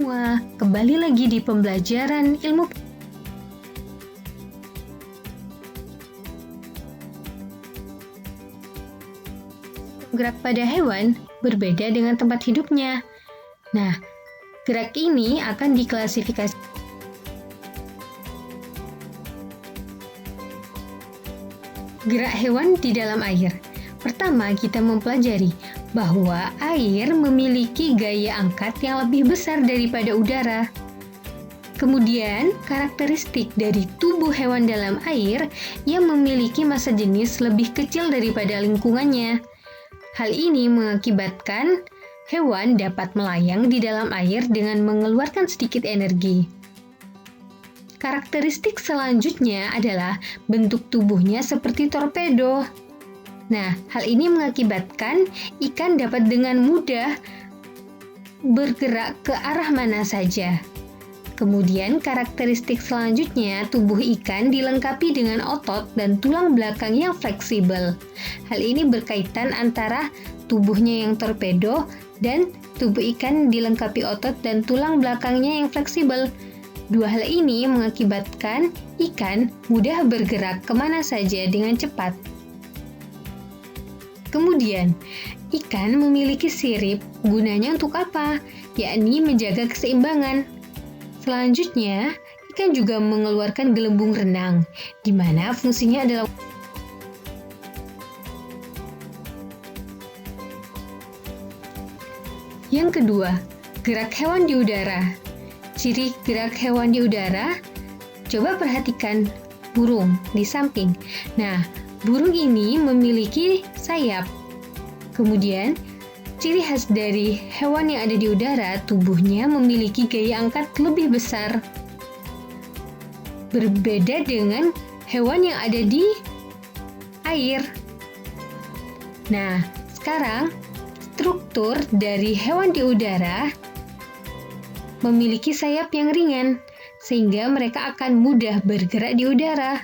semua, kembali lagi di pembelajaran ilmu. Gerak pada hewan berbeda dengan tempat hidupnya. Nah, gerak ini akan diklasifikasi. Gerak hewan di dalam air. Pertama, kita mempelajari bahwa air memiliki gaya angkat yang lebih besar daripada udara. Kemudian, karakteristik dari tubuh hewan dalam air yang memiliki massa jenis lebih kecil daripada lingkungannya. Hal ini mengakibatkan hewan dapat melayang di dalam air dengan mengeluarkan sedikit energi. Karakteristik selanjutnya adalah bentuk tubuhnya seperti torpedo. Nah, hal ini mengakibatkan ikan dapat dengan mudah bergerak ke arah mana saja. Kemudian, karakteristik selanjutnya, tubuh ikan dilengkapi dengan otot dan tulang belakang yang fleksibel. Hal ini berkaitan antara tubuhnya yang torpedo dan tubuh ikan dilengkapi otot dan tulang belakangnya yang fleksibel. Dua hal ini mengakibatkan ikan mudah bergerak kemana saja dengan cepat. Kemudian, ikan memiliki sirip, gunanya untuk apa? Yakni menjaga keseimbangan. Selanjutnya, ikan juga mengeluarkan gelembung renang, di mana fungsinya adalah yang kedua, gerak hewan di udara. Ciri gerak hewan di udara, coba perhatikan burung di samping. Nah, burung ini memiliki sayap. Kemudian, ciri khas dari hewan yang ada di udara, tubuhnya memiliki gaya angkat lebih besar. Berbeda dengan hewan yang ada di air. Nah, sekarang struktur dari hewan di udara memiliki sayap yang ringan, sehingga mereka akan mudah bergerak di udara.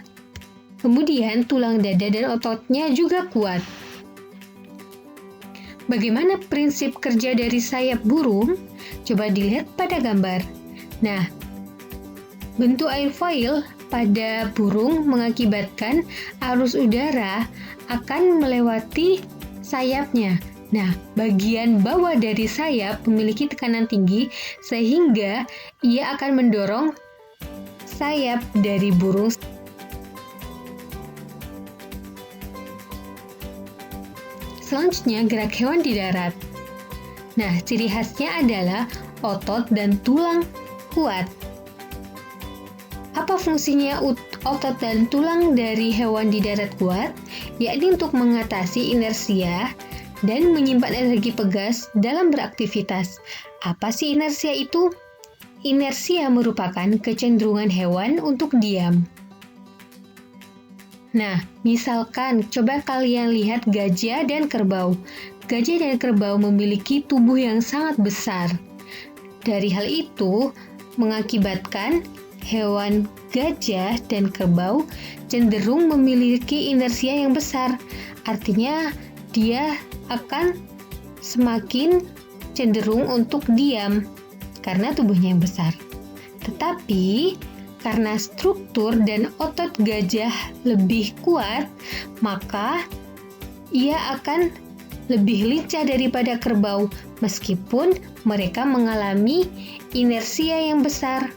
Kemudian, tulang dada dan ototnya juga kuat. Bagaimana prinsip kerja dari sayap burung? Coba dilihat pada gambar. Nah, bentuk airfoil pada burung mengakibatkan arus udara akan melewati sayapnya. Nah, bagian bawah dari sayap memiliki tekanan tinggi sehingga ia akan mendorong sayap dari burung. Selanjutnya, gerak hewan di darat. Nah, ciri khasnya adalah otot dan tulang kuat. Apa fungsinya otot dan tulang dari hewan di darat kuat? Yakni untuk mengatasi inersia dan menyimpan energi pegas dalam beraktivitas. Apa sih inersia itu? Inersia merupakan kecenderungan hewan untuk diam. Nah, misalkan coba kalian lihat gajah dan kerbau. Gajah dan kerbau memiliki tubuh yang sangat besar. Dari hal itu, mengakibatkan hewan gajah dan kerbau cenderung memiliki inersia yang besar. Artinya, dia akan semakin cenderung untuk diam karena tubuhnya yang besar. Tetapi, karena struktur dan otot gajah lebih kuat, maka ia akan lebih lincah daripada kerbau meskipun mereka mengalami inersia yang besar.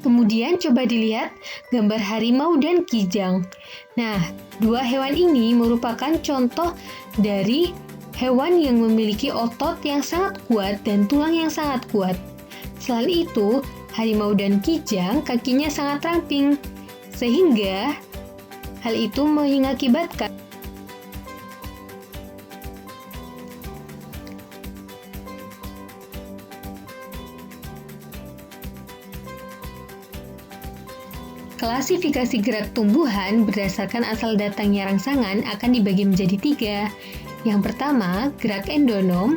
Kemudian coba dilihat gambar harimau dan kijang. Nah, dua hewan ini merupakan contoh dari hewan yang memiliki otot yang sangat kuat dan tulang yang sangat kuat. Selain itu, harimau dan kijang kakinya sangat ramping, sehingga hal itu mengakibatkan klasifikasi gerak tumbuhan berdasarkan asal datangnya rangsangan akan dibagi menjadi 3. Yang pertama, gerak endonom,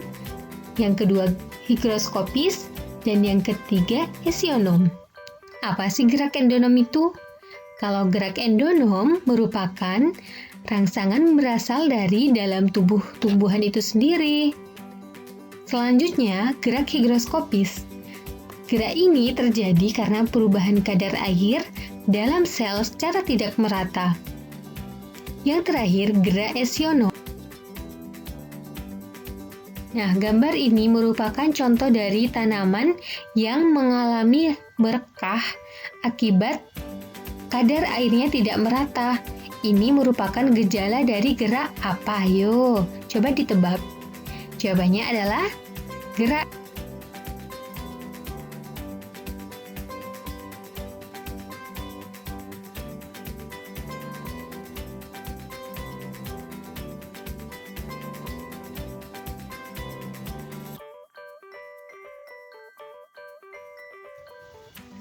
yang kedua, higroskopis, dan yang ketiga, esionom. Apa sih gerak endonom itu? Kalau gerak endonom merupakan rangsangan berasal dari dalam tubuh tumbuhan itu sendiri. Selanjutnya, gerak higroskopis. Gerak ini terjadi karena perubahan kadar air dalam sel secara tidak merata. Yang terakhir, gerak esionom. Nah, gambar ini merupakan contoh dari tanaman yang mengalami merekah akibat kadar airnya tidak merata. Ini merupakan gejala dari gerak apa? Ayo, coba ditebak. Jawabannya adalah gerak.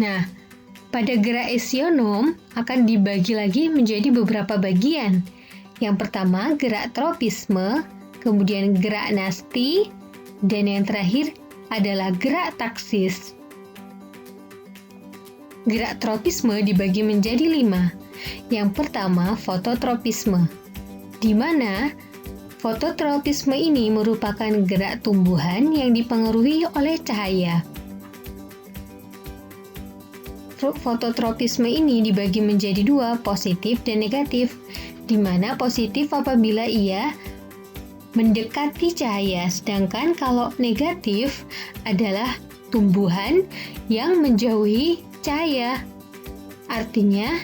Nah, pada gerak esionom akan dibagi lagi menjadi beberapa bagian. Yang pertama, gerak tropisme, kemudian gerak nasti, dan yang terakhir adalah gerak taksis. Gerak tropisme dibagi menjadi 5. Yang pertama, fototropisme, di mana fototropisme ini merupakan gerak tumbuhan yang dipengaruhi oleh cahaya. Fototropisme ini dibagi menjadi 2, positif dan negatif, di mana positif apabila ia mendekati cahaya, sedangkan kalau negatif adalah tumbuhan yang menjauhi cahaya. Artinya,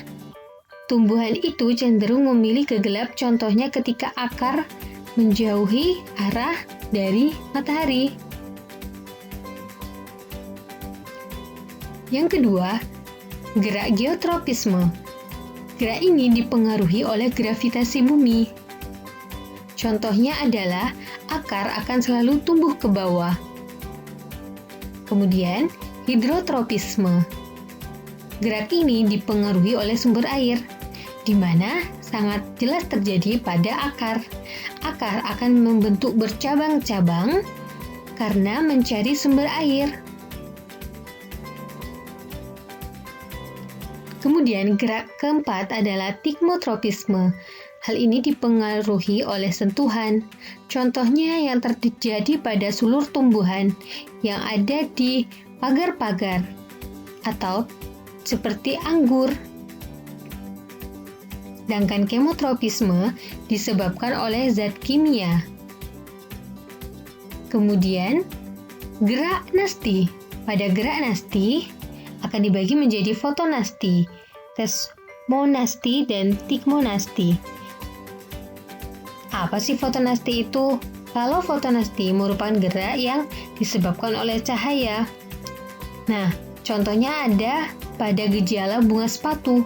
tumbuhan itu cenderung memilih ke gelap, contohnya ketika akar menjauhi arah dari matahari. Yang kedua, gerak geotropisme. Gerak ini dipengaruhi oleh gravitasi bumi. Contohnya adalah akar akan selalu tumbuh ke bawah. Kemudian, hidrotropisme. Gerak ini dipengaruhi oleh sumber air, di mana sangat jelas terjadi pada akar. Akar akan membentuk bercabang-cabang karena mencari sumber air. Kemudian gerak keempat adalah tigmotropisme. Hal ini dipengaruhi oleh sentuhan. Contohnya yang terjadi pada sulur tumbuhan yang ada di pagar-pagar atau seperti anggur. Sedangkan kemotropisme disebabkan oleh zat kimia. Kemudian gerak nasti. Pada gerak nasti akan dibagi menjadi fotonasti, tesmonasti, dan tigmonasti. Apa sih fotonasti itu? Kalau fotonasti merupakan gerak yang disebabkan oleh cahaya. Nah, contohnya ada pada gejala bunga sepatu.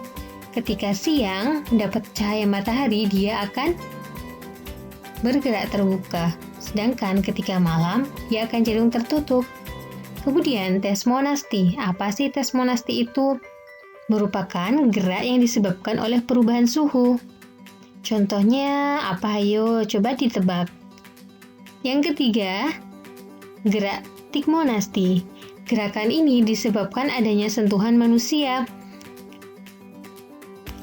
Ketika siang mendapat cahaya matahari, dia akan bergerak terbuka. Sedangkan ketika malam, dia akan cenderung tertutup. Kemudian tesmonasti. Apa sih tesmonasti itu? Merupakan gerak yang disebabkan oleh perubahan suhu. Contohnya apa? Ayo, coba ditebak. Yang ketiga, gerak tigmonasti. Gerakan ini disebabkan adanya sentuhan manusia.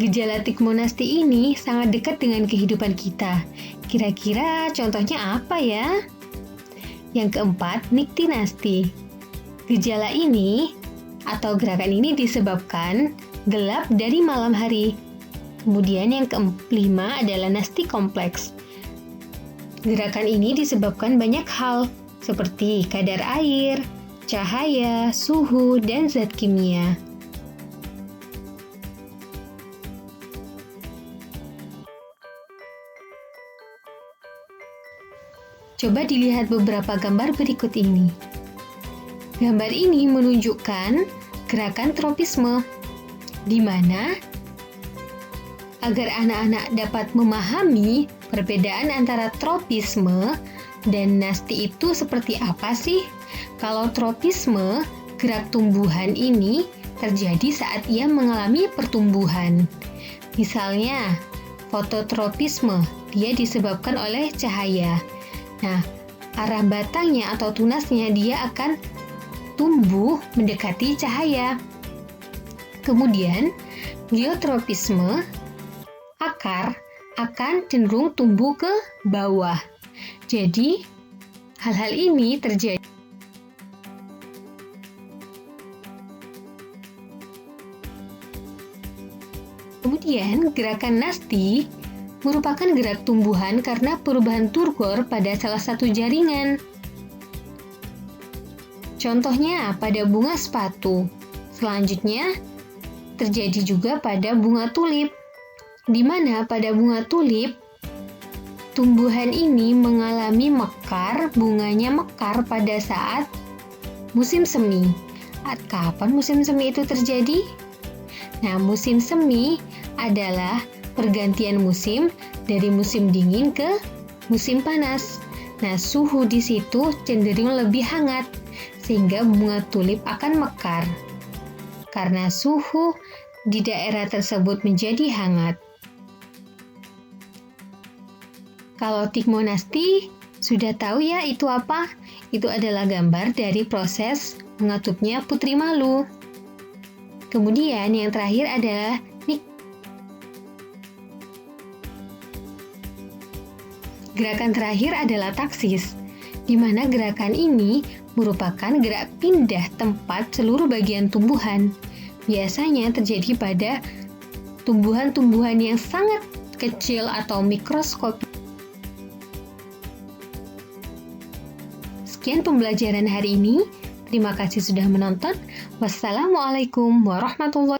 Gejala tigmonasti ini sangat dekat dengan kehidupan kita. Kira-kira contohnya apa ya? Yang keempat, niktinasti. Gejala ini atau gerakan ini disebabkan gelap dari malam hari. Kemudian yang kelima adalah nasti kompleks. Gerakan ini disebabkan banyak hal seperti kadar air, cahaya, suhu, dan zat kimia. Coba dilihat beberapa gambar berikut ini. Gambar ini menunjukkan gerakan tropisme, di mana agar anak-anak dapat memahami perbedaan antara tropisme dan nasti itu seperti apa sih? Kalau tropisme, gerak tumbuhan ini terjadi saat ia mengalami pertumbuhan. Misalnya, fototropisme, dia disebabkan oleh cahaya. Nah, arah batangnya atau tunasnya dia akan tumbuh mendekati cahaya. Kemudian, geotropisme, akar akan cenderung tumbuh ke bawah. Jadi, Hal-hal ini terjadi. Kemudian, gerakan nasti merupakan gerak tumbuhan karena perubahan turgor pada salah satu jaringan. Contohnya pada bunga sepatu. Selanjutnya, terjadi juga pada bunga tulip, di mana pada bunga tulip, tumbuhan ini mengalami mekar, bunganya mekar pada saat musim semi. Kapan musim semi itu terjadi? Nah, musim semi adalah pergantian musim dari musim dingin ke musim panas. Nah, suhu di situ cenderung lebih hangat, sehingga bunga tulip akan mekar. Karena suhu di daerah tersebut menjadi hangat. Kalau tigmonasti, sudah tahu ya itu apa? Itu adalah gambar dari proses mengatupnya putri malu. Kemudian yang terakhir adalah gerakan terakhir adalah taksis, di mana gerakan ini merupakan gerak pindah tempat seluruh bagian tumbuhan. Biasanya terjadi pada tumbuhan-tumbuhan yang sangat kecil atau mikroskopis. Sekian pembelajaran hari ini. Terima kasih sudah menonton. Wassalamualaikum warahmatullahi wabarakatuh.